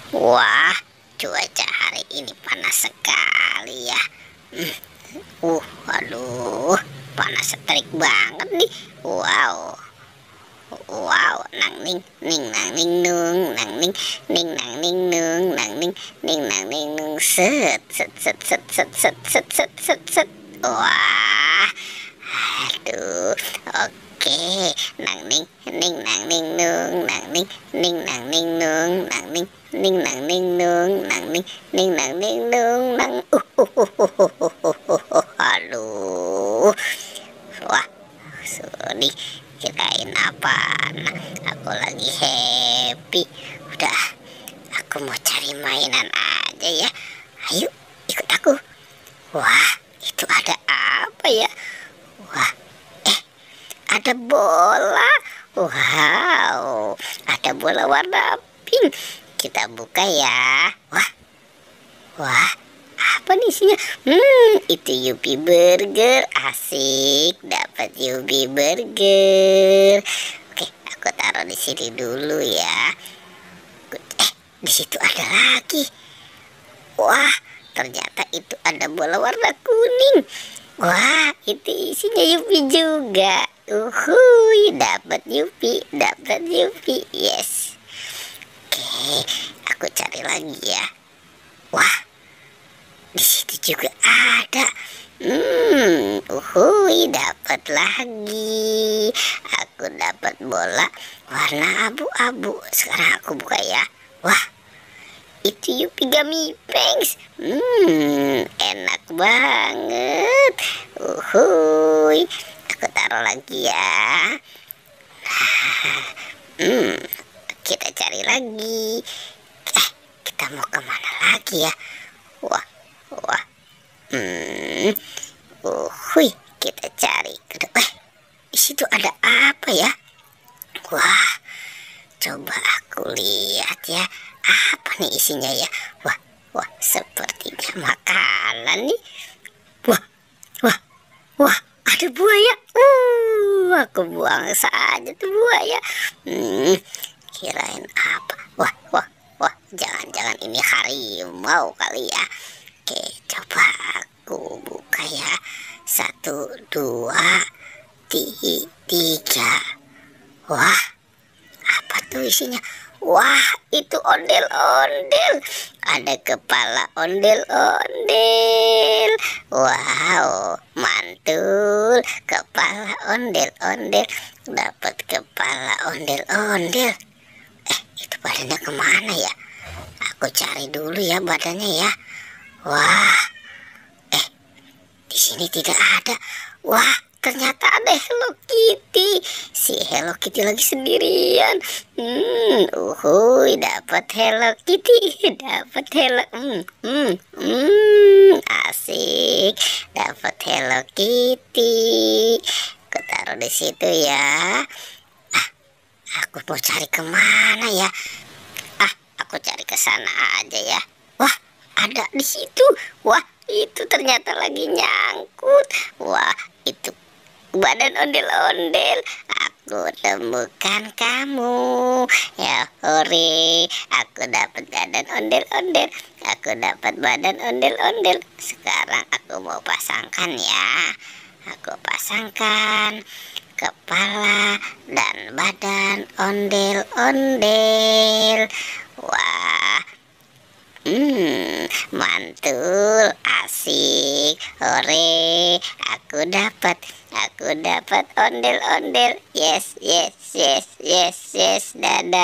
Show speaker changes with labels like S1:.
S1: Wah, cuaca hari ini panas sekali ya. Aduh, panas terik banget nih. Wow, wow, nang ning ning nang ning nung nang ning ning nang ning nung nang ning ning nang ning nung set set set set set set set set set set. Wah, aduh, oke, nang ning nang ning nung nang ning nang ning nung nang ning nang ning nung nang ning nang ning nung nang aduh, wah, sedih, kirain apa? Nah, aku lagi happy. Udah, aku mau cari mainan aja ya. Ayo, ikut aku. Wah, itu ada apa ya? Wah, ada bola. Wow, ada bola warna pink. Kita buka ya. Wah, wah, apa nih isinya? Itu Yupi Burger. Asik, dapat Yupi Burger. Oke, aku taruh di sini dulu ya. Di situ ada lagi. Wah, ternyata itu ada bola warna kuning. Wah, itu isinya Yupi juga. Uhuy, dapat Yupi, dapat Yupi. Yes. Oke, aku cari lagi ya. Wah, di situ juga ada. Uhuy, dapat lagi. Aku dapat bola warna abu-abu. Sekarang aku buka ya. Wah, itu Yupi Gummy Bears. Enak banget. Uhuy, aku taruh lagi ya. Kita cari lagi. Kita mau kemana lagi ya? Wah, wah. Uhuy, kita cari. Di situ ada apa ya? Wah, coba aku lihat ya. Apa nih isinya ya? Wah, wah, sepertinya makanan nih. Wah, wah, wah, ada buaya. Aku buang saja tuh buaya. Kirain apa? Wah, wah, wah, jangan-jangan ini harimau kali ya. Oke, coba aku buka ya. 1, 2, 3. Wah, apa tuh isinya? Wah, itu ondel-ondel. Ada kepala ondel-ondel. Wow, mantul. Kepala ondel-ondel. Dapat kepala ondel-ondel. Itu badannya kemana ya? Aku cari dulu ya badannya ya. Wah, di sini tidak ada. Wah, ternyata ada Hello Kitty. Si Hello Kitty lagi sendirian. Uhuy, dapat Hello Kitty. Dapat Hello. Asik. Dapat Hello Kitty. Aku taruh di situ ya. Aku mau cari kemana ya? Aku cari ke sana aja ya. Wah, ada di situ. Wah, itu ternyata lagi nyangkut. Wah, itu badan ondel-ondel. Aku temukan kamu. Ya, hore. Aku dapat badan ondel-ondel. Aku dapat badan ondel-ondel. Sekarang aku mau pasangkan ya. Aku pasangkan kepala dan badan ondel-ondel. Wah, mantul, asik, hore, aku dapat ondel-ondel. Yes, yes, yes, yes, yes, dadah.